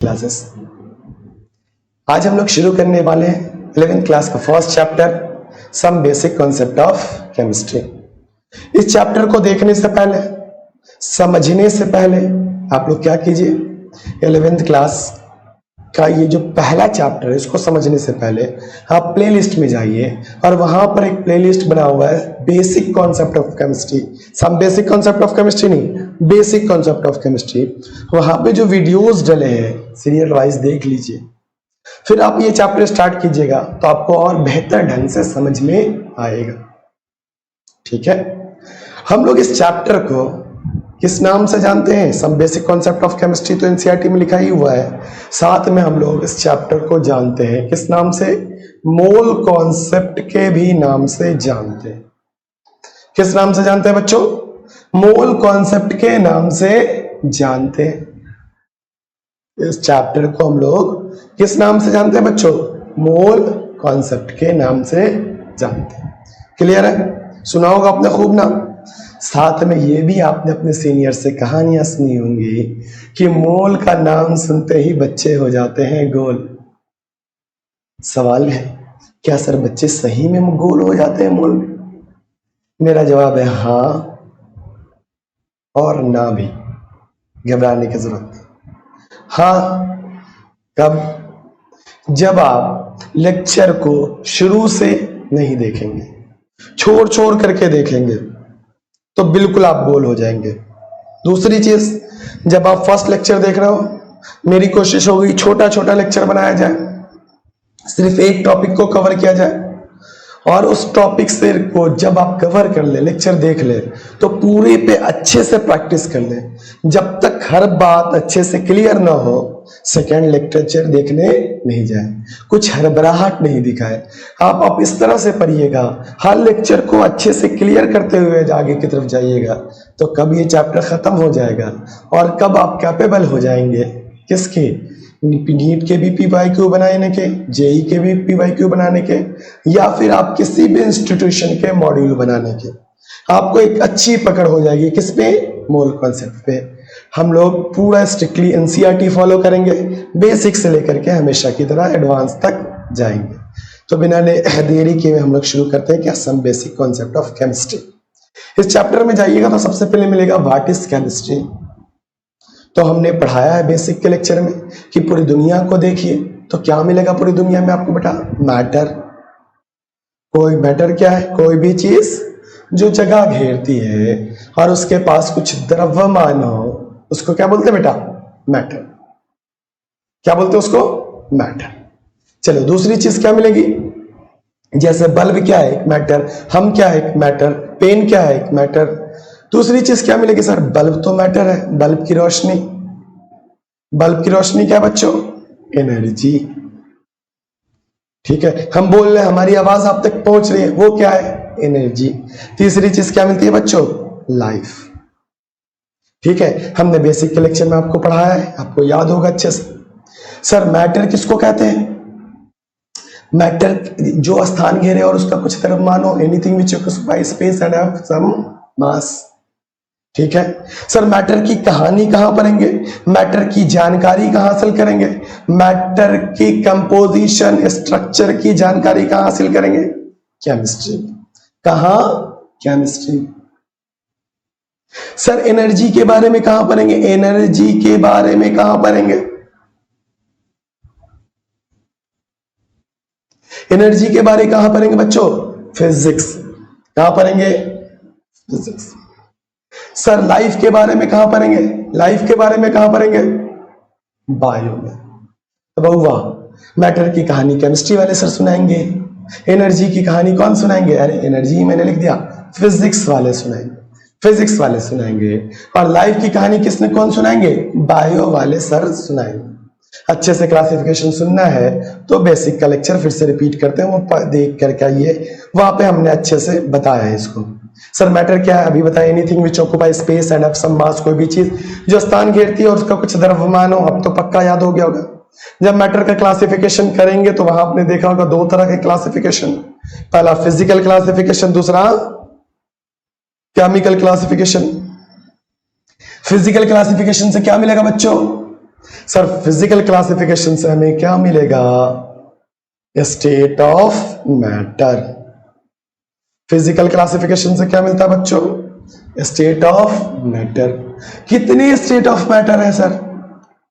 Classes. आज हम लोग शुरू करने वाले हैं 11th क्लास का first chapter some basic concept of chemistry. इस चैप्टर को देखने से पहले, समझने से पहले आप लोग क्या कीजिए, 11th क्लास का ये जो पहला चैप्टर है इसको समझने से पहले आप प्लेलिस्ट में जाइए और वहां पर एक प्लेलिस्ट बना हुआ है basic concept of chemistry. Some basic concept of chemistry नहीं, बेसिक कॉन्सेप्ट ऑफ केमिस्ट्री। वहां पे जो वीडियोस डले हैं सीरियल वाइज देख लीजिए, फिर आप ये चैप्टर स्टार्ट कीजिएगा तो आपको और बेहतर ढंग से समझ में आएगा। ठीक है, हम लोग इस चैप्टर को किस नाम से जानते हैं? Some basic concept of chemistry तो एनसीईआरटी में लिखा ही हुआ है, साथ में हम लोग इस चैप्टर को जानते हैं किस नाम से? मोल कॉन्सेप्ट के भी नाम से जानते हैं। किस नाम से जानते हैं बच्चों? मोल कॉन्सेप्ट के नाम से जानते हैं। इस चैप्टर को हम लोग किस नाम से जानते हैं बच्चों? मोल कॉन्सेप्ट के नाम से जानते हैं। क्लियर है? सुना होगा आपने खूब ना। साथ में ये भी आपने अपने सीनियर से कहानियां सुनी होंगी कि मोल का नाम सुनते ही बच्चे हो जाते हैं गोल। सवाल है, क्या सर बच्चे सही में गोल हो जाते हैं मोल में? मेरा जवाब है हाँ और ना भी, घबराने की जरूरत नहीं। हाँ कब? जब आप लेक्चर को शुरू से नहीं देखेंगे, छोड़ छोड़ करके देखेंगे तो बिल्कुल आप गोल हो जाएंगे। दूसरी चीज, जब आप फर्स्ट लेक्चर देख रहे हो, मेरी कोशिश होगी छोटा छोटा लेक्चर बनाया जाए, सिर्फ एक टॉपिक को कवर किया जाए और उस टॉपिक से को जब आप कवर कर ले, लेक्चर देख ले, तो पूरे पे अच्छे से प्रैक्टिस कर ले। जब तक हर बात अच्छे से क्लियर ना हो, सेकेंड लेक्चर देखने नहीं जाए, कुछ हड़बड़ाहट नहीं दिखाए। आप इस तरह से पढ़िएगा, हर लेक्चर को अच्छे से क्लियर करते हुए आगे की तरफ जाइएगा, तो कब ये चैप्टर खत्म हो जाएगा और कब आप कैपेबल हो जाएंगे किसके? नीट के भी PYQ बनाने के, जेई के भी PYQ बनाने के, या फिर आप किसी भी इंस्टीट्यूशन के मॉड्यूल बनाने के। आपको एक अच्छी पकड़ हो जाएगी किस पे? मोल कॉन्सेप्ट पे। हम लोग पूरा स्ट्रिक्टली एनसीईआरटी फॉलो करेंगे, बेसिक से लेकर के हमेशा की तरह एडवांस तक जाएंगे। तो बिना देरी किए हम लोग शुरू करते हैं क्या? Some basic concept of chemistry. इस चैप्टर में जाइएगा तो सबसे पहले मिलेगा व्हाट इज केमिस्ट्री। तो हमने पढ़ाया है बेसिक के लेक्चर में कि पूरी दुनिया को देखिए, तो क्या मिलेगा पूरी दुनिया में आपको बेटा? मैटर। कोई मैटर क्या है? कोई भी चीज जो जगह घेरती है और उसके पास कुछ द्रव्यमान हो, उसको क्या बोलते हैं बेटा? मैटर। क्या बोलते हैं उसको? मैटर। चलो दूसरी चीज क्या मिलेगी? जैसे बल्ब क्या है? एक मैटर। हम क्या है? एक मैटर। पेन क्या है? एक मैटर। दूसरी चीज क्या मिलेगी सर? बल्ब तो मैटर है, बल्ब की रोशनी। बल्ब की रोशनी क्या है बच्चों? एनर्जी। ठीक है, हम बोल रहे हैं, हमारी आवाज आप तक पहुंच रही है, वो क्या है? एनर्जी। तीसरी चीज क्या मिलती है बच्चों? लाइफ। ठीक है, हमने बेसिक के लेक्चर में आपको पढ़ाया है, आपको याद होगा अच्छे से। सर मैटर किसको कहते हैं? मैटर जो स्थान घेरे और उसका कुछ द्रव्यमान हो, anything which occupies space and have some mass. ठीक है सर, मैटर की कहानी कहां पढ़ेंगे? मैटर की जानकारी कहां हासिल करेंगे? मैटर की कंपोजिशन, स्ट्रक्चर की जानकारी कहां हासिल करेंगे? केमिस्ट्री। कहां? केमिस्ट्री। सर एनर्जी के बारे में कहां पढ़ेंगे? एनर्जी के बारे में कहां पढ़ेंगे? एनर्जी के बारे में कहां पढ़ेंगे बच्चों? फिजिक्स। कहां पढ़ेंगे? फिजिक्स। सर लाइफ के बारे में कहां पढ़ेंगे? लाइफ के बारे में कहां पढ़ेंगे? बायो में। तो बहुआ मैटर की कहानी केमिस्ट्री वाले सर सुनाएंगे, एनर्जी की कहानी कौन सुनाएंगे? अरे एनर्जी मैंने लिख दिया, फिजिक्स वाले सुनाएंगे, फिजिक्स वाले सुनाएंगे। और लाइफ की कहानी किसने कौन सुनाएंगे? बायो वाले सर सुनाएंगे। अच्छे से क्लासिफिकेशन सुनना है तो बेसिक का लेक्चर फिर से रिपीट करते हैं, वो देख करके आइए, वहां पे हमने अच्छे से बताया है इसको। सर मैटर क्या है? अभी बताया, anything which occupy space and have some mass. कोई भी चीज जो स्थान घेरती है और उसका कुछ द्रव्यमान हो। अब तो पक्का याद हो गया होगा। जब मैटर का क्लासिफिकेशन करेंगे तो वहां आपने देखा होगा दो तरह के क्लासिफिकेशन, पहला फिजिकल क्लासिफिकेशन, दूसरा केमिकल क्लासिफिकेशन। फिजिकल क्लासिफिकेशन से क्या मिलेगा बच्चों? सर फिजिकल क्लासिफिकेशन से हमें क्या मिलेगा? State of matter. Physical classification से क्या मिलता है बच्चों? State of matter. कितने स्टेट ऑफ मैटर है सर?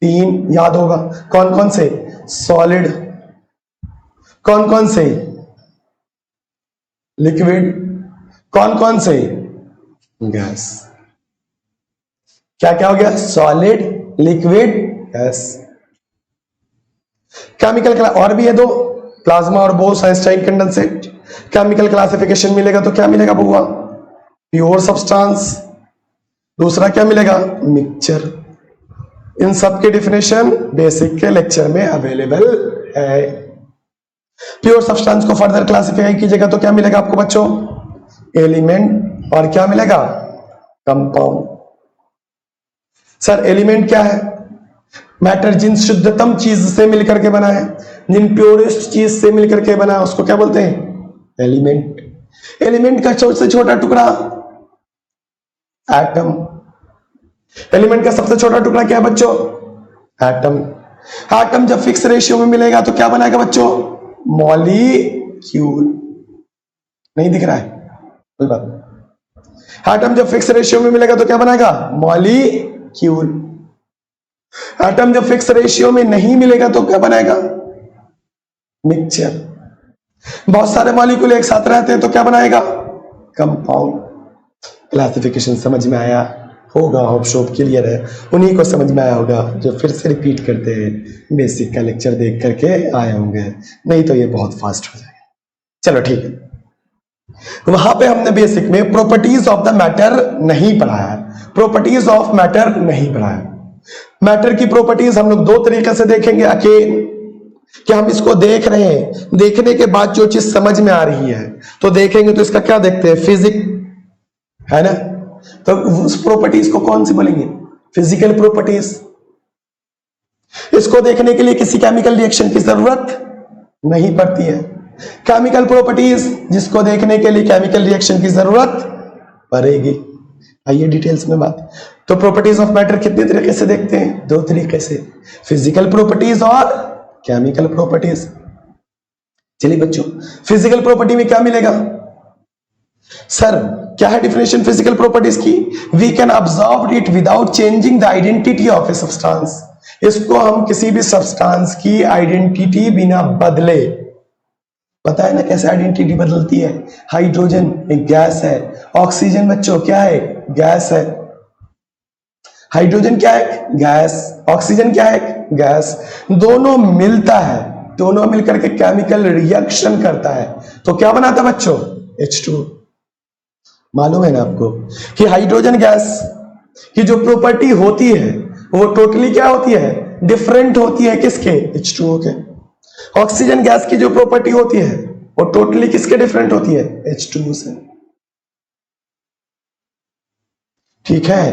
3 याद होगा। कौन कौन से? सॉलिड, कौन कौन से? लिक्विड, कौन कौन से? गैस। क्या क्या हो गया? Solid, liquid, gas. केमिकल और भी है 2, प्लाज्मा और Bose Einstein condensate. Chemical classification मिलेगा तो क्या मिलेगा बुआ? Pure substance. दूसरा क्या मिलेगा? मिक्सचर। इन सब की डिफिनेशन बेसिक के लेक्चर में अवेलेबल है। प्योर सब्सटेंस को फर्दर क्लासिफाई कीजिएगा तो क्या मिलेगा आपको बच्चों? एलिमेंट। और क्या मिलेगा? कंपाउंड। सर एलिमेंट क्या है? मैटर जिन शुद्धतम चीज से मिलकर के बना है, जिन प्योरेस्ट चीज से मिलकर के बना है, उसको क्या बोलते हैं? एलिमेंट। एलिमेंट का सबसे छोटा टुकड़ा एटम। एलिमेंट का सबसे छोटा टुकड़ा क्या है बच्चों? एटम। एटम जब फिक्स रेशियो में मिलेगा तो क्या बनाएगा बच्चों? मॉलिक्यूल। नहीं दिख रहा है कोई बात। एटम जब फिक्स रेशियो में मिलेगा तो क्या बनाएगा? मॉलिक्यूल। एटम जब फिक्स रेशियो में नहीं मिलेगा तो क्या बनाएगा? मिक्सचर। बहुत सारे मॉलिक्यूल एक साथ रहते हैं तो क्या बनाएगा? कंपाउंड। क्लासिफिकेशन समझ में आया होगा, होप शोप क्लियर है। उन्हीं को समझ में आया होगा जो फिर से रिपीट करते हैं, बेसिक का लेक्चर देख करके आए होंगे, नहीं तो ये बहुत फास्ट हो जाएगा। चलो ठीक है। वहां पे हमने बेसिक में प्रॉपर्टीज ऑफ द मैटर नहीं पढ़ाया। प्रॉपर्टीज ऑफ मैटर नहीं पढ़ाया। मैटर की प्रॉपर्टीज हम लोग 2 तरीके से देखेंगे। अकेले कि हम इसको देख रहे हैं, देखने के बाद जो चीज समझ में आ रही है तो देखेंगे तो इसका क्या देखते हैं? फिजिक, है ना? तो उस प्रॉपर्टीज को कौन सी बोलेंगे? Physical properties. इसको देखने के लिए किसी केमिकल रिएक्शन की जरूरत नहीं पड़ती है। केमिकल प्रॉपर्टीज जिसको देखने के लिए केमिकल रिएक्शन की जरूरत पड़ेगी। आइए डिटेल्स में बात। तो प्रॉपर्टीज ऑफ मैटर कितने तरीके से देखते हैं? 2 तरीके से, फिजिकल प्रॉपर्टीज और केमिकल प्रॉपर्टीज। चलिए बच्चों, फिजिकल प्रॉपर्टी में क्या मिलेगा? सर क्या है डिफिनेशन फिजिकल प्रॉपर्टीज की? We can observe it without changing the identity of a substance. इसको हम किसी भी सब्सटेंस की आइडेंटिटी बिना बदले, पता है ना कैसे आइडेंटिटी बदलती है? हाइड्रोजन एक गैस है, ऑक्सीजन बच्चों क्या है? गैस है। हाइड्रोजन क्या है? गैस। ऑक्सीजन क्या है? गैस। दोनों मिलता है, दोनों मिलकर के केमिकल रिएक्शन करता है तो क्या बनाता है बच्चों? H2। मालूम है ना आपको कि हाइड्रोजन गैस की जो प्रॉपर्टी होती है वो टोटली क्या होती है? डिफरेंट होती है किसके? H2O के। ऑक्सीजन गैस की जो प्रॉपर्टी होती है वो टोटली किसके डिफरेंट होती है? H2O से। ठीक है,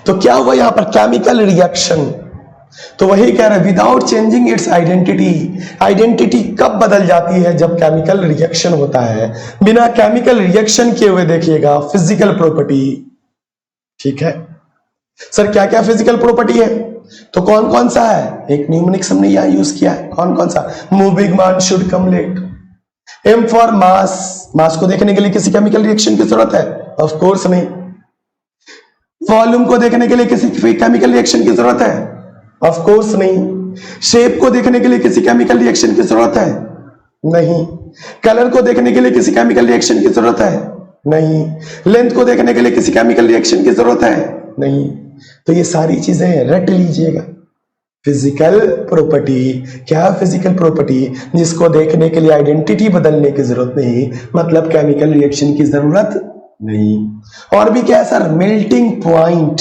तो क्या हुआ यहां पर? Chemical reaction. तो वही कह रहे हैं without changing it's identity. Identity कब बदल जाती है? जब केमिकल रिएक्शन होता है। बिना केमिकल रिएक्शन किए हुए देखिएगा फिजिकल प्रॉपर्टी। ठीक है सर, क्या क्या फिजिकल प्रॉपर्टी है? तो कौन कौन सा है? एक न्यूमेरिक्स हमने यहां यूज किया है। कौन कौन सा? Moving mass should come late. M for mass. Mass को देखने के लिए किसी केमिकल रिएक्शन की जरूरत है? ऑफ कोर्स नहीं। वॉल्यूम को देखने के लिए किसी केमिकल रिएक्शन की जरूरत है? ऑफ कोर्स नहीं। शेप को देखने के लिए किसी केमिकल रिएक्शन की जरूरत है? नहीं। कलर को देखने के लिए किसी केमिकल रिएक्शन की जरूरत है? नहीं। लेंथ को देखने के लिए किसी केमिकल रिएक्शन की जरूरत है? नहीं। तो ये सारी चीजें रट लीजिएगा। फिजिकल प्रॉपर्टी क्या? फिजिकल प्रॉपर्टी जिसको देखने के लिए आइडेंटिटी बदलने की जरूरत नहीं, मतलब केमिकल रिएक्शन की जरूरत नहीं। और भी क्या है सर? Melting point.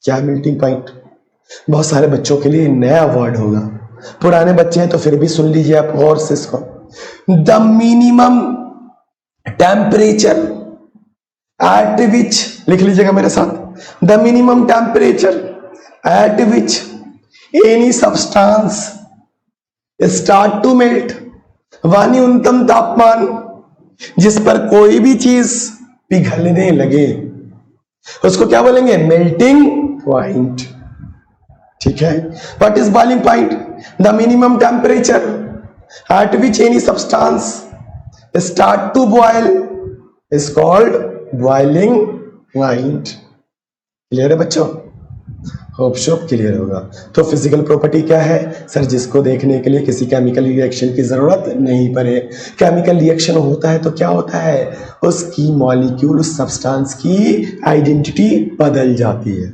क्या मेल्टिंग पॉइंट? बहुत सारे बच्चों के लिए नया वर्ड होगा, पुराने बच्चे हैं तो फिर भी सुन लीजिए आप और से इसको। The minimum temperature at which, लिख लीजिएगा मेरे साथ, the minimum temperature at which any substance start to melt. वह न्यूनतम तापमान जिस पर कोई भी चीज पिघलने लगे उसको क्या बोलेंगे? Melting point. ठीक है। What is boiling point? The minimum temperature at which any substance start to boil is called boiling point. Clear है बच्चों? होप शोप क्लियर होगा। तो फिजिकल प्रॉपर्टी क्या है सर? जिसको देखने के लिए किसी केमिकल रिएक्शन की जरूरत नहीं पड़े। केमिकल रिएक्शन होता है तो क्या होता है? उसकी मॉलिक्यूल, उस सब्सटेंस की आइडेंटिटी बदल जाती है।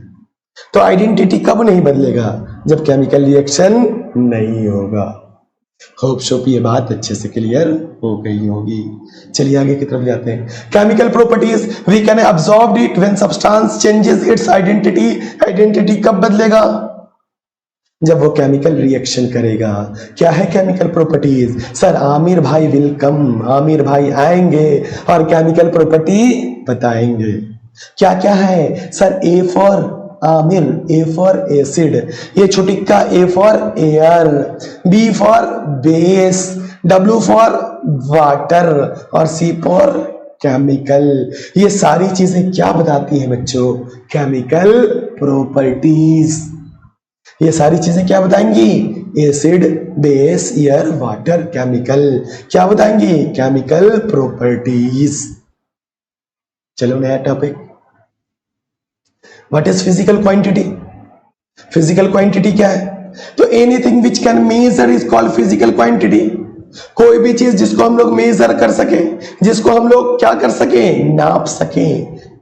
तो आइडेंटिटी कब नहीं बदलेगा? जब केमिकल रिएक्शन नहीं होगा। होप शोप ये बात अच्छे से क्लियर हो गई होगी। चलिए आगे की तरफ जाते हैं। Chemical properties, we can absorb it when substance changes its identity. Identity कब बदलेगा? जब वो केमिकल रिएक्शन करेगा। क्या है केमिकल प्रॉपर्टीज? सर आमिर भाई विल कम, आमिर भाई आएंगे और केमिकल प्रॉपर्टी बताएंगे। क्या क्या है sir? A for Aamir, A for acid, ये छुटिक्का A for air, B for base, W for water और सी फॉर केमिकल। ये सारी चीजें क्या बताती हैं बच्चों? Chemical properties. ये सारी चीजें क्या बताएंगी? Acid, base, air, water, chemical. क्या बताएंगी? Chemical properties. चलो नया topic. What is physical quantity? Physical quantity क्या है? तो anything which can measure is called physical quantity. कोई भी चीज जिसको हम लोग मेजर कर सके, जिसको हम लोग क्या कर सके? नाप सके।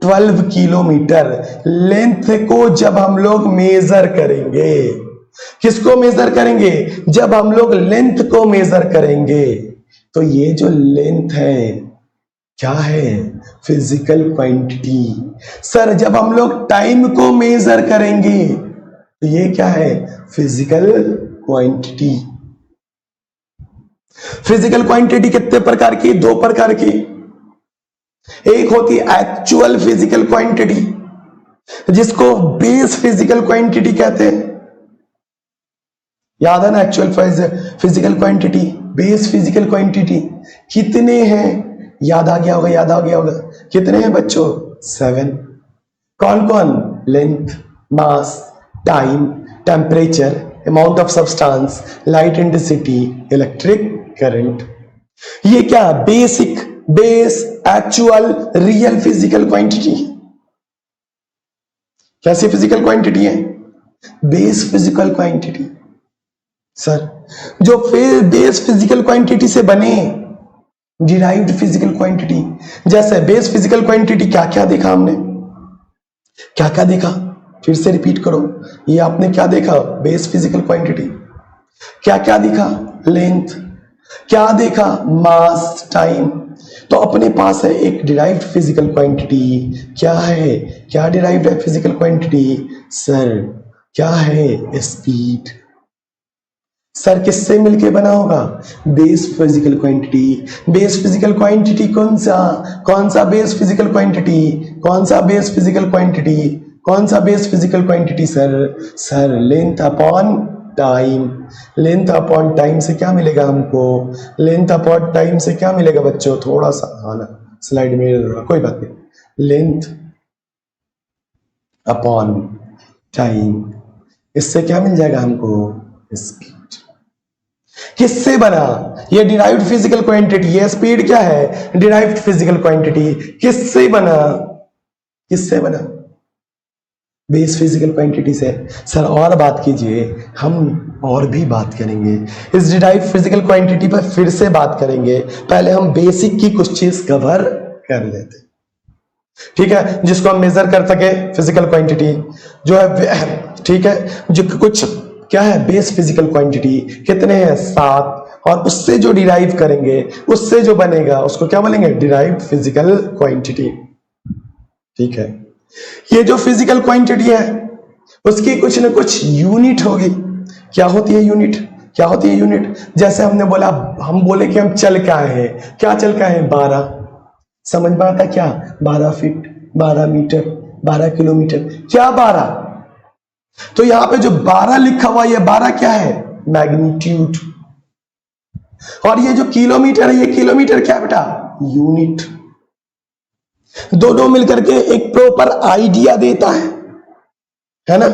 12 किलोमीटर लेंथ को जब हम लोग मेजर करेंगे, किसको मेजर करेंगे? जब हम लोग लेंथ को मेजर करेंगे, तो ये जो लेंथ है क्या है? Physical quantity. सर जब हम लोग टाइम को मेजर करेंगे तो ये क्या है? Physical quantity. फिजिकल क्वांटिटी कितने प्रकार की? 2 प्रकार की। एक होती है एक्चुअल फिजिकल क्वांटिटी, जिसको बेस फिजिकल क्वांटिटी कहते हैं। याद है ना? Actual physical quantity, base physical quantity कितने हैं? याद आ गया होगा, याद आ गया होगा। कितने हैं बच्चों? 7। कौन कौन? Length, mass, time, temperature, amount of substance, light intensity, electric current. ये क्या? Basic, base, actual, real physical quantity. कैसी फिजिकल क्वांटिटी है? Base physical quantity. सर जो बेस फिजिकल क्वांटिटी से बने डिराइव्ड फिजिकल क्वांटिटी, जैसे बेस फिजिकल क्वांटिटी क्या क्या देखा हमने? क्या क्या देखा? फिर से रिपीट करो। ये आपने क्या देखा? Base physical quantity. क्या क्या देखा? लेंथ। क्या देखा? मास, टाइम। तो अपने पास है एक डिराइव्ड फिजिकल क्वांटिटी। क्या है? क्या डिराइव्ड है फिजिकल क्वांटिटी? सर क्या है? स्पीड। सर किससे मिलके बना होगा? Base physical quantity. Base physical quantity कौन सा? कौन सा बेस फिजिकल क्वांटिटी? कौन सा बेस फिजिकल क्वांटिटी? कौन सा base physical quantity? Sir length upon time. Length upon time से क्या मिलेगा हमको? लेंथ अपॉन टाइम से क्या मिलेगा बच्चों? थोड़ा सा आना स्लाइड में, कोई बात नहीं। लेंथ अपॉन टाइम, इससे क्या मिल जाएगा हमको? स्पीड। किससे बना? ये डिराइव्ड फिजिकल क्वांटिटी। ये स्पीड क्या है? Derived physical quantity. किससे बना? किससे बना? बेस फिजिकल क्वांटिटी से। सर और बात कीजिए, हम और भी बात करेंगे इस डिराइव्ड फिजिकल क्वांटिटी पर, फिर से बात करेंगे। पहले हम बेसिक की कुछ चीज कवर कर लेते, ठीक है, जिसको हम मेजर कर सके फिजिकल क्वांटिटी जो है, ठीक है। जो कुछ क्या है? बेस फिजिकल क्वांटिटी कितने हैं? 7। और उससे जो डिराइव करेंगे, उससे जो बनेगा, उसको क्या बोलेंगे? डिराइव्ड फिजिकल क्वांटिटी, ठीक है। ये जो फिजिकल क्वांटिटी है उसकी कुछ ना कुछ यूनिट होगी। क्या होती है यूनिट? क्या होती है यूनिट? जैसे हमने बोला, हम बोले कि हम चल के आए हैं। क्या चल के आए हैं? 12। समझ में आता क्या? 12 फीट, 12 मीटर, 12 किलोमीटर। क्या 12? तो यहां पे जो 12 लिखा हुआ, ये 12 क्या है? मैग्नीट्यूड। और ये जो किलोमीटर है, ये किलोमीटर क्या बेटा? यूनिट। दोनों मिलकर के एक प्रॉपर आइडिया देता है ना?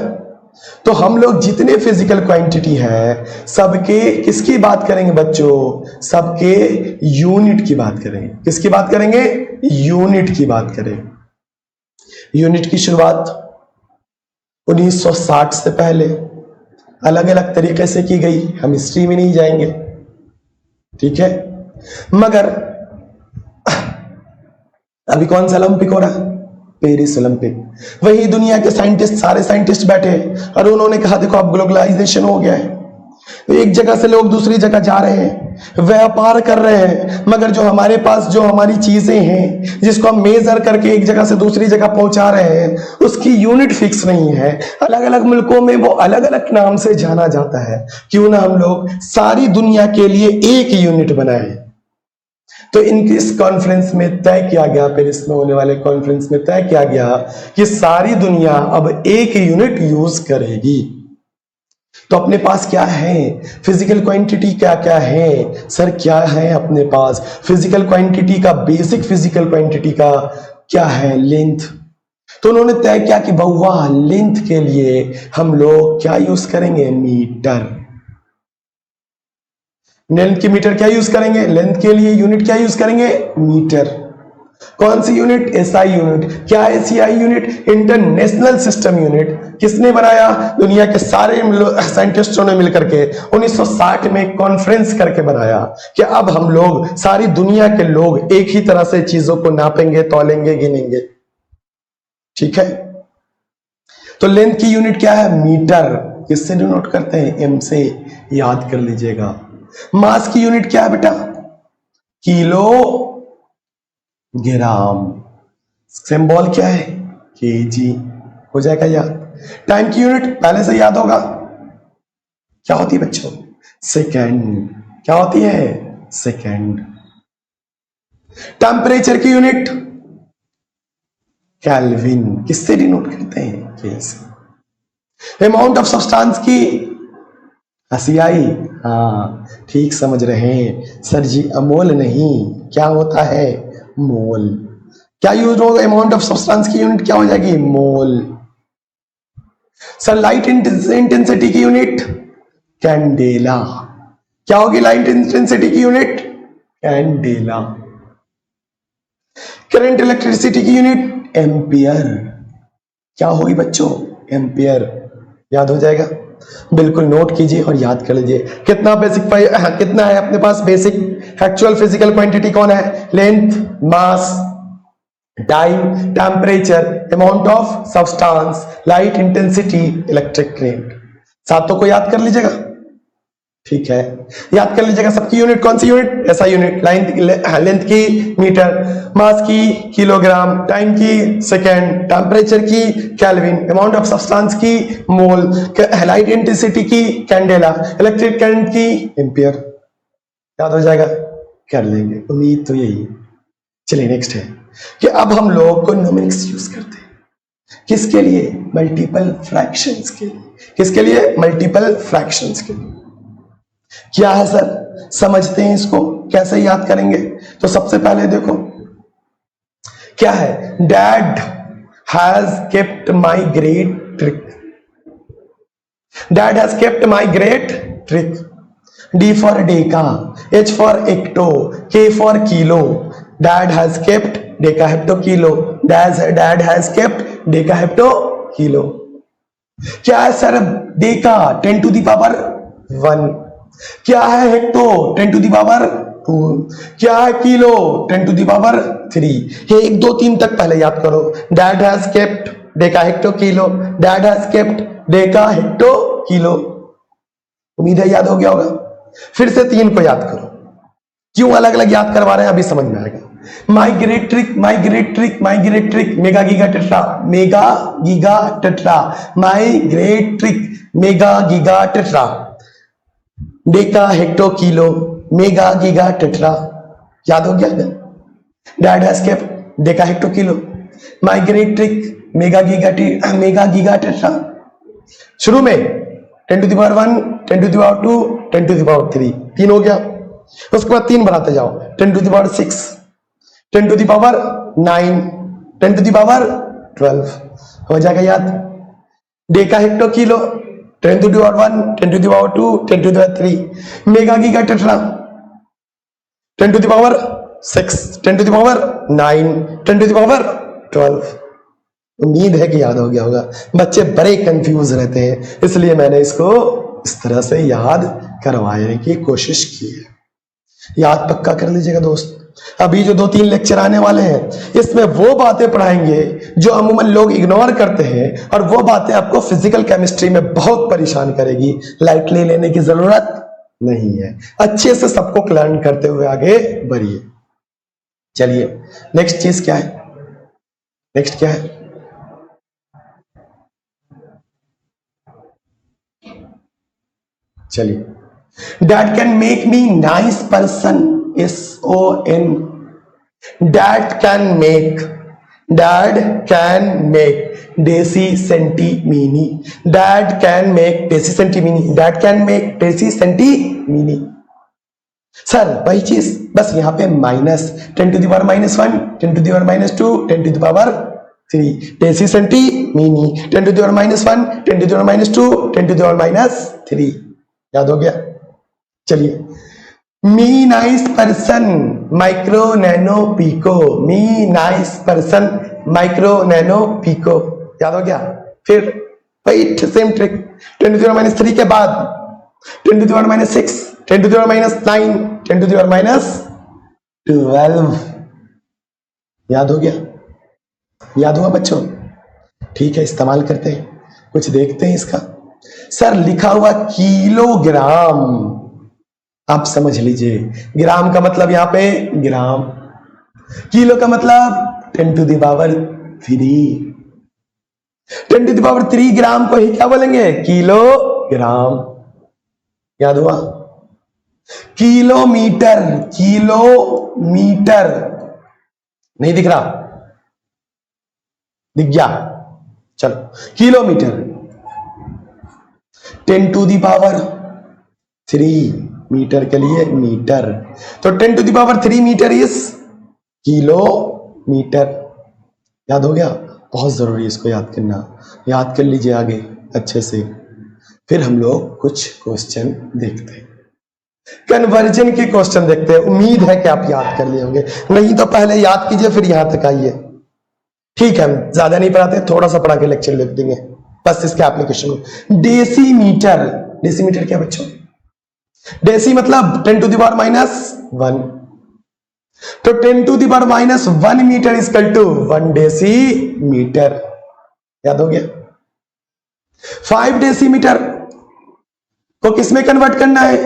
तो हम लोग जितने फिजिकल क्वांटिटी है सबके किसकी बात करेंगे बच्चों? सबके यूनिट की बात करेंगे। किसकी बात करेंगे? यूनिट की बात करेंगे। यूनिट की शुरुआत 1960 से पहले अलग अलग तरीके से की गई, हम हिस्ट्री में नहीं जाएंगे, ठीक है। मगर अभी कौन सा ओलंपिक हो रहा है? Paris Olympic. वही दुनिया के साइंटिस्ट, सारे साइंटिस्ट बैठे और उन्होंने कहा देखो अब ग्लोबलाइजेशन हो गया है, एक जगह से लोग दूसरी जगह जा रहे हैं, व्यापार कर रहे हैं, मगर जो हमारे पास जो हमारी चीजें हैं जिसको हम मेजर करके एक जगह से दूसरी जगह पहुंचा रहे हैं उसकी यूनिट फिक्स नहीं है। अलग अलग मुल्कों में वो अलग अलग नाम से जाना जाता है। क्यों ना हम लोग सारी दुनिया के लिए एक यूनिट बनाए। तो इस कॉन्फ्रेंस में तय किया गया, पेरिस में होने वाले कॉन्फ्रेंस में तय किया गया कि सारी दुनिया अब एक यूनिट यूज करेगी। तो अपने पास क्या है? फिजिकल क्वांटिटी क्या क्या है सर? क्या है अपने पास? फिजिकल क्वांटिटी का, बेसिक फिजिकल क्वांटिटी का क्या है? लेंथ। तो उन्होंने तय किया कि बउआ लेंथ के लिए हम लोग क्या यूज करेंगे? मीटर। लेंथ की मीटर क्या यूज करेंगे? लेंथ के लिए यूनिट क्या यूज करेंगे? मीटर। कौन सी यूनिट? SI unit. क्या है SI unit? International system unit. किसने बनाया? दुनिया के सारे साइंटिस्टों ने मिलकर के 1960 में कॉन्फ्रेंस करके बनाया कि अब हम लोग, सारी दुनिया के लोग एक ही तरह से चीजों को नापेंगे, तौलेंगे, गिनेंगे, ठीक है। तो लेंथ की यूनिट क्या है? मीटर। किससे डिनोट करते हैं? एम से, याद कर लीजिएगा। मास की यूनिट क्या है बेटा? Kilo gram. सिंबल क्या है? केजी। हो जाएगा याद। टाइम की यूनिट पहले से याद होगा, क्या होती है बच्चों? सेकेंड। क्या होती है? सेकेंड। टेम्परेचर की यूनिट केल्विन। किससे डिनोट करते हैं? के से। अमाउंट ऑफ सब्सटेंस की एसआई। हाँ ठीक समझ रहे हैं सर जी, अमोल नहीं, क्या होता है? मोल। क्या यूज होगा? अमाउंट ऑफ सब्सटेंस की यूनिट क्या हो जाएगी? मोल। सर लाइट इंटेंसिटी की यूनिट कैंडेला। क्या होगी लाइट इंटेंसिटी की यूनिट? कैंडेला। करंट इलेक्ट्रिसिटी की यूनिट एम्पियर। क्या होगी बच्चों? एम्पियर। याद हो जाएगा? बिल्कुल नोट कीजिए और याद कर लीजिए। कितना कितना है अपने पास बेसिक एक्चुअल फिजिकल क्वांटिटी? कौन है? Length, mass, time, temperature, amount of substance, light intensity, electric current. सातों को याद कर लीजिएगा, ठीक है। याद कर लीजिएगा सबकी यूनिट कौन सी यूनिट? ऐसा यूनिट। लेंथ की मीटर, मास की किलोग्राम, टाइम की सेकेंड, टेम्परेचर की केल्विन, अमाउंट ऑफ सब्सटेंस की मोल, लाइट इंटेंसिटी की कैंडेला, इलेक्ट्रिक करंट की एम्पियर। याद हो जाएगा? कर लेंगे, उम्मीद तो यही है। चलिए नेक्स्ट है कि अब हम लोग को न्यूमेरिक्स यूज करते हैं। किसके लिए? मल्टीपल फ्रैक्शंस के लिए। किसके लिए? मल्टीपल फ्रैक्शंस के लिए। क्या है सर? समझते हैं इसको, कैसे याद करेंगे? तो सबसे पहले देखो क्या है? Dad has kept my great trick. Dad has kept my great trick. D for deca, H for hecto, K for kilo. Dad has kept deca hecto kilo. Dad has kept deca hecto kilo. क्या है sir? Deca 10 to the power 1। क्या है hecto? 10 to the power 2। क्या है kilo? 10 to the power 3। ये 1 2 3 तक पहले याद करो। Dad has kept Deka hecto kilo. Dad has kept Deka hecto kilo. उम्मीद है याद हो गया होगा। फिर से 3 को याद करो। क्यों अलग अलग याद करवा रहे हैं अभी समझ में आएगा। माई ग्रेट ट्रिक, माई ग्रेट ट्रिक, माई great trick, mega giga tetra, mega giga tetra, माई great trick, mega giga tetra, Deka hecto kilo, mega giga tetra. याद हो गया? Dad has kept Deka hecto kilo, my great trick, mega giga tetra. शुरू में 10 to the power 1, 10 to the power 2, 10 to the power 3, 3 हो गया। उसके बाद 3 बढ़ाते जाओ, 10 to the power 6, 10 to the power 9, 10 to the power 12। हो जाएगा याद? डे का hecto kilo, 10 to the power 1, 10 to the power 2, 10 to the power 3, mega giga tetra, 10 to the power 6, 10 to the power 9, 10 to the power 12। उम्मीद है कि याद हो गया होगा। बच्चे बड़े कंफ्यूज रहते हैं, इसलिए मैंने इसको इस तरह से याद करवाने की कोशिश की है। याद पक्का कर लीजिएगा दोस्त। अभी जो 2-3 लेक्चर आने वाले हैं, इसमें वो बातें पढ़ाएंगे जो अमूमन लोग इग्नोर करते हैं, और वो बातें आपको फिजिकल केमिस्ट्री में बहुत परेशान करेगी। लाइटली लेने की जरूरत नहीं है, अच्छे से सबको लर्न करते हुए आगे बढ़िए। चलिए नेक्स्ट चीज क्या है, नेक्स्ट क्या है? चलिए, that can make me nice person, SON, that can make, dad can make deci centi milli, dad can make deci centi milli, dad can make deci centi milli. Sir वही चीज, बस यहां पे minus 10 to the power -1, 10 to the power -2, 10 to the power 3, deci centi mini, 10 to the power -1, 10 to the power -2, 10 to the power -3। याद हो गया? चलिए, me nice person micro nano pico, me nice person micro nano pico. याद हो गया? फिर वही same trick, 10 to the power -3 के बाद 10 to the power -6, 10 to the power -9, 10 to the power -12। याद हो गया? याद हुआ बच्चों? ठीक है, इस्तेमाल करते हैं, कुछ देखते हैं इसका। सर लिखा हुआ किलोग्राम, आप समझ लीजिए, ग्राम का मतलब यहां पे ग्राम, किलो का मतलब 10 to the power 3, 10 to the power 3 ग्राम को ही क्या बोलेंगे? किलोग्राम। याद हुआ? किलोमीटर, किलोमीटर नहीं दिख रहा? दिख गया? चलो, kilometre 10 to the power 3 metre के लिए मीटर, तो 10 to the power 3 metre is kilometre. याद हो गया? बहुत जरूरी है इसको याद करना, याद कर लीजिए आगे अच्छे से। फिर हम लोग कुछ क्वेश्चन देखते हैं, कन्वर्जन के क्वेश्चन देखते हैं। उम्मीद है कि आप याद कर लिए होंगे, नहीं तो पहले याद कीजिए फिर यहां तक आइए। ठीक है, हम ज्यादा नहीं पढ़ाते, थोड़ा सा पढ़ा के लेक्चर लिख देंगे बस इसके एप्लीकेशन को। डेसीमीटर, डेसीमीटर क्या बच्चों? डेसी मतलब 10 to the power -1, तो 10 to the power -1 metre is equal to 1 decimetre. याद हो गया? 5 डेसीमीटर को किसमें कन्वर्ट करना है?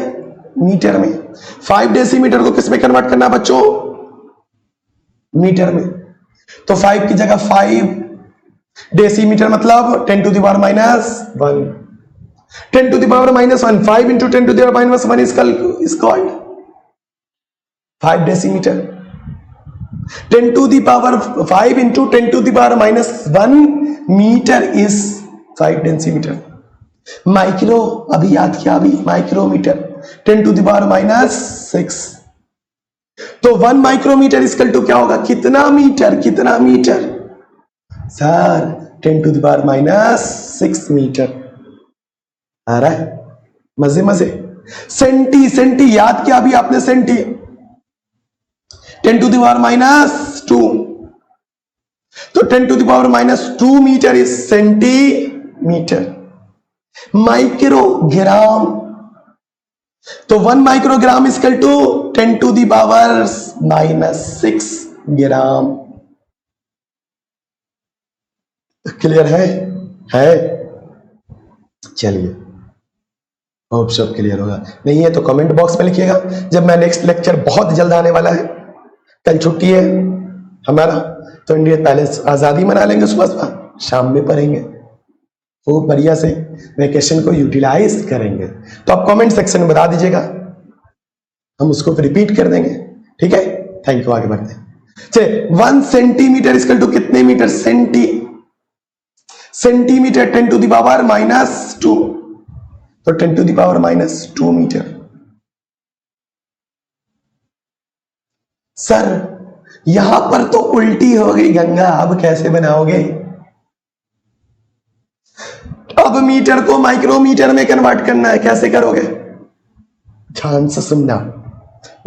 मीटर में। 5 डेसीमीटर को किसमें कन्वर्ट करना है बच्चों? मीटर में। तो 5 की जगह 5 डेसीमीटर मतलब 10 to the power -1, 10 to the power -1, 5 into 10 to the power -1 is called 5 decimeter. 10 to the power 5 into 10 to the power -1 meter is 5 decimeter. Micro अभी याद किया, अभी माइक्रोमीटर 10 to the power -6, तो 1 माइक्रोमीटर इक्वल टू क्या होगा? कितना metre? कितना metre sir? 10 to the power -6 metre. आ रहा है? मजे मजे। सेंटी, सेंटी याद किया अभी आपने? सेंटी 10 to the power -2, तो 10 to the power -2 metre is centimetre. Microgram, तो 1 microgram equal to 10 to the power -6 gram. Clear है? चलिए, होप सब क्लियर होगा। नहीं है तो कमेंट बॉक्स में लिखिएगा। जब मैं नेक्स्ट लेक्चर बहुत जल्द आने वाला है, कल छुट्टी है हमारा, तो इंडियन पैलेस आजादी मना लेंगे, सुबह सुबह शाम में पढ़ेंगे, खूब बढ़िया से वेकेशन को यूटिलाइज करेंगे। तो आप कमेंट सेक्शन में बता दीजिएगा, हम उसको रिपीट कर देंगे। ठीक है, थैंक यू। आगे बढ़ते हैं। चलिए, 1 सेंटीमीटर इक्वल टू कितने metre? Centimetre 10 to the power -2, तो 10 to the power -2 metre. Sir यहां पर तो उल्टी हो गई गंगा, अब कैसे बनाओगे? अब मीटर को माइक्रोमीटर में कन्वर्ट करना है, कैसे करोगे? ध्यान से सुनना,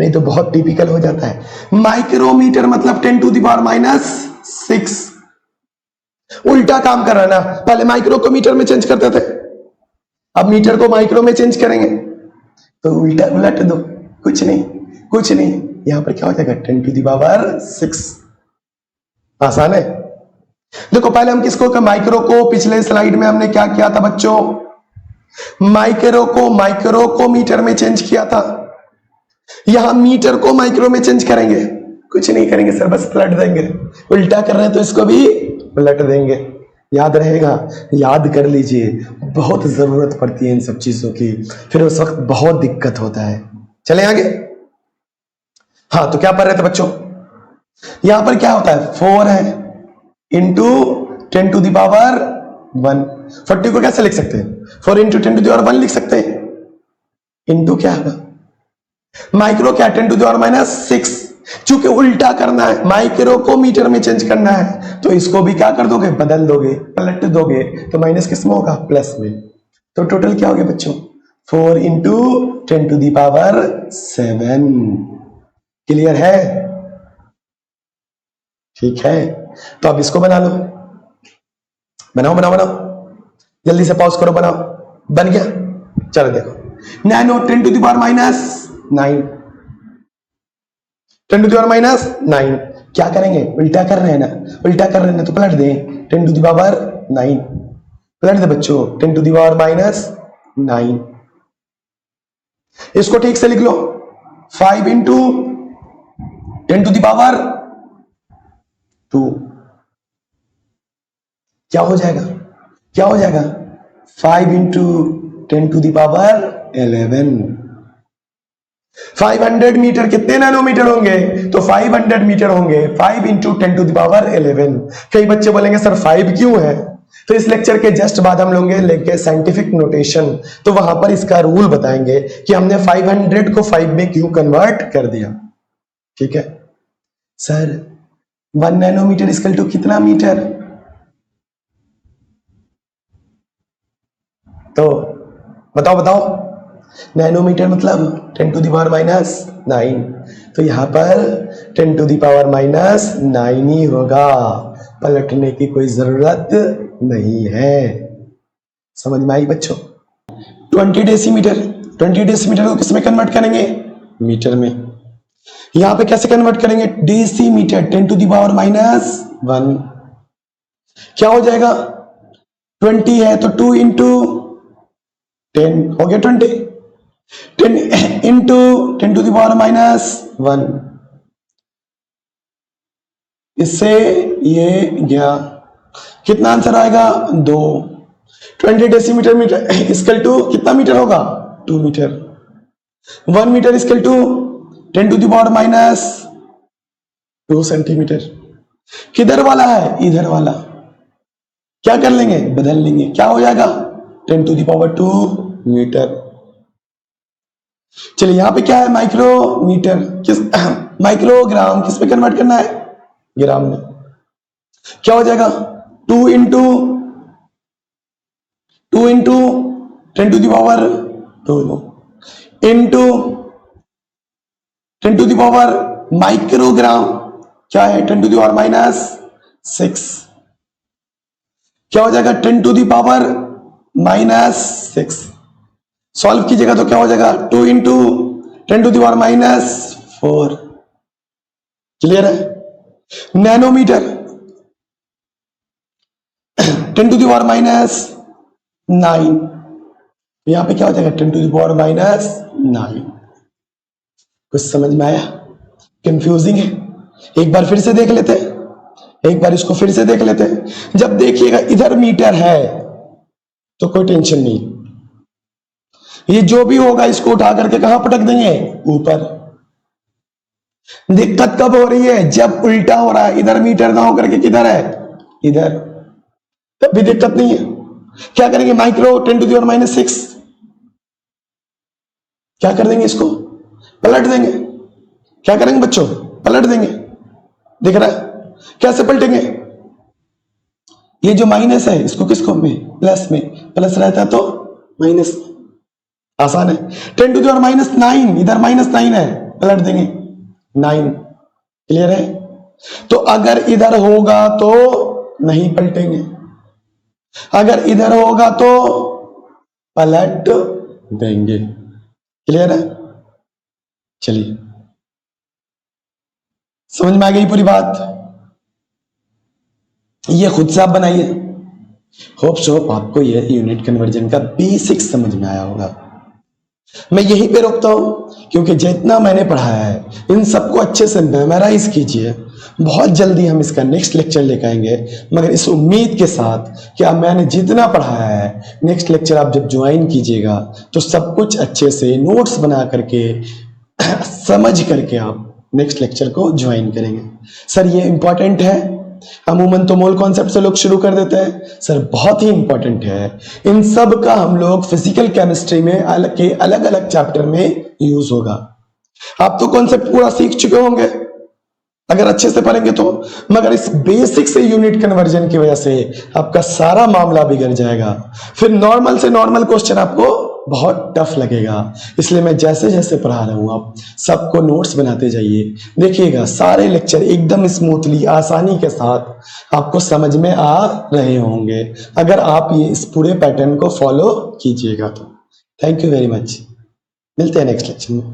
नहीं तो बहुत टिपिकल हो जाता है। माइक्रोमीटर मतलब 10 टू द पावर -6। उल्टा काम कर रहा है ना, पहले माइक्रो को मीटर में चेंज करते थे, अब मीटर को माइक्रो में चेंज करेंगे तो उल्टा उलट दो, कुछ नहीं कुछ नहीं। यहां पर क्या हो जाएगा? 10 टू द पावर 6। आसान है। देखो पहले हम किसको का माइक्रो को, पिछले स्लाइड में हमने क्या किया था बच्चों? माइक्रो को मीटर में चेंज किया था। यहां मीटर को माइक्रो में चेंज करेंगे, कुछ नहीं करेंगे सर, बस पलट देंगे। उल्टा कर रहे हैं तो इसको भी पलट देंगे। याद रहेगा, याद कर लीजिए, बहुत जरूरत पड़ती है इन सब चीजों की, फिर उस वक्त बहुत दिक्कत होता है। चले आगे। हाँ तो क्या पढ़ रहे थे बच्चों? यहां पर क्या होता है? 4 है इंटू 10 टू द पावर 1। 40 को कैसे लिख सकते हैं? 4 इंटू 10 टू द पावर 1 लिख सकते हैं। इंटू क्या होगा? माइक्रो क्या? 10 टू द पावर -6। चूंकि उल्टा करना है, माइक्रो को मीटर में चेंज करना है, तो इसको भी क्या कर दोगे? बदल दोगे, पलट दोगे, तो माइनस किस में होगा? प्लस में। तो टोटल क्या हो गया बच्चों? 4 into 10 to the power 7। Clear है? ठीक है, तो अब इसको बना लो। बनाओ बनाओ बनाओ, जल्दी से पॉज करो, बनाओ। बन गया? चलो देखो, nano 10 to the power -9, 10 to the power -9। क्या करेंगे? उल्टा कर रहे हैं ना, उल्टा कर रहे हैं ना, तो पलट दें। 10 टू द पावर 9 पलट दे बच्चों, 10 टू द पावर -9। इसको ठीक से लिख लो, 5 इंटू 10 टू द पावर 2। क्या हो जाएगा? क्या हो जाएगा? 5 into 10 to the power 11। 500 metre कितने नैनोमीटर होंगे? तो 500 मीटर होंगे 5 इंटू 10 टू द पावर 11। कई बच्चे बोलेंगे सर 5 क्यों है? तो इस लेक्चर के जस्ट बाद हम लोग लेंगे साइंटिफिक नोटेशन, तो वहां पर इसका रूल बताएंगे कि हमने 500 को 5 में क्यों कन्वर्ट कर दिया। ठीक है सर, 1 नैनोमीटर इक्वल टू कितना मीटर? तो बताओ बताओ, नैनोमीटर मतलब 10 टू द पावर -9, तो यहां पर 10 टू द पावर -9 ही होगा, पलटने की कोई जरूरत नहीं है। समझ में आई बच्चों? 20 डेसीमीटर, 20 डेसीमीटर को किसमें कन्वर्ट करेंगे? मीटर में। यहां पे कैसे कन्वर्ट करेंगे? Decimetre 10 to the power -1। क्या हो जाएगा? 20 है तो 2 इंटू 10 हो गया 20। 10 इंटू 10 टू द पावर -1, इससे ये गया, कितना आंसर आएगा? 2। 20 डेसीमीटर मीटर इक्वल टू कितना मीटर होगा? 2 metre. 1 metre equal to 10 to the power -2 centimetre. किधर वाला है? इधर वाला। क्या कर लेंगे? बदल लेंगे। क्या हो जाएगा? 10 टू द पावर 2 मीटर। चलिए यहां पे क्या है? माइक्रोमीटर किस माइक्रोग्राम किस पे कन्वर्ट करना है? ग्राम में। क्या हो जाएगा? 2 into 10 to the power 2 into 10 to the power microgram क्या है? 10 टू द पावर -6। क्या हो जाएगा? 10 टू द पावर -6। सॉल्व कीजिएगा तो क्या हो जाएगा? 2 into 10 to the power -4। Clear है? नैनोमीटर 10 टू द पावर -9, यहां पे क्या हो जाएगा? 10 टू द पावर -9। कुछ समझ में आया? कंफ्यूजिंग है? एक बार फिर से देख लेते हैं, एक बार इसको फिर से देख लेते हैं। जब देखिएगा इधर मीटर है तो कोई टेंशन नहीं, ये जो भी होगा इसको उठा करके कहां पटक देंगे? ऊपर। दिक्कत कब हो रही है? जब उल्टा हो रहा है, इधर मीटर ना होकर के किधर है? इधर, तब भी दिक्कत नहीं है। क्या करेंगे? माइक्रो 10 टू द पावर -6 क्या कर देंगे? इसको पलट देंगे। क्या करेंगे बच्चों? पलट देंगे। दिख रहा है? कैसे पलटेंगे? ये जो माइनस है इसको किसको में, प्लस में, प्लस रहता है तो माइनस में, आसान है। 10 टू द पावर -9, इधर -9 है, पलट देंगे 9, क्लियर है। तो अगर इधर होगा तो नहीं पलटेंगे, अगर इधर होगा तो पलट देंगे, क्लियर है। चलिए समझ में आ गई पूरी बात, ये खुद से आप बनाइए। होप आपको ये यूनिट कन्वर्जन का बेसिक समझ में आया होगा। मैं यहीं पे रोकता हूं क्योंकि जितना मैंने पढ़ाया है इन सबको अच्छे से मेमोराइज कीजिए, बहुत जल्दी हम इसका नेक्स्ट लेक्चर लेकर आएंगे, मगर इस उम्मीद के साथ कि अब मैंने जितना पढ़ाया है नेक्स्ट लेक्चर आप जब ज्वाइन कीजिएगा तो सब कुछ अच्छे से नोट्स बना करके समझ करके आप नेक्स्ट लेक्चर को ज्वाइन करेंगे। सर ये इंपॉर्टेंट है, अमूमन तो मोल कॉन्सेप्ट से लोग शुरू कर देते हैं, सर बहुत ही इंपॉर्टेंट है। इन सब का हम लोग फिजिकल केमिस्ट्री में अलग अलग चैप्टर में यूज होगा। आप तो कॉन्सेप्ट पूरा सीख चुके होंगे अगर अच्छे से पढ़ेंगे तो, मगर इस बेसिक से यूनिट कन्वर्जन की वजह से आपका सारा मामला बिगड़ जाएगा, फिर नॉर्मल से नॉर्मल क्वेश्चन आपको बहुत टफ लगेगा। इसलिए मैं जैसे जैसे पढ़ा रहा हूं आप सबको नोट्स बनाते जाइए, देखिएगा सारे लेक्चर एकदम स्मूथली आसानी के साथ आपको समझ में आ रहे होंगे अगर आप ये इस पूरे पैटर्न को फॉलो कीजिएगा तो। थैंक यू वेरी मच, मिलते हैं नेक्स्ट लेक्चर में।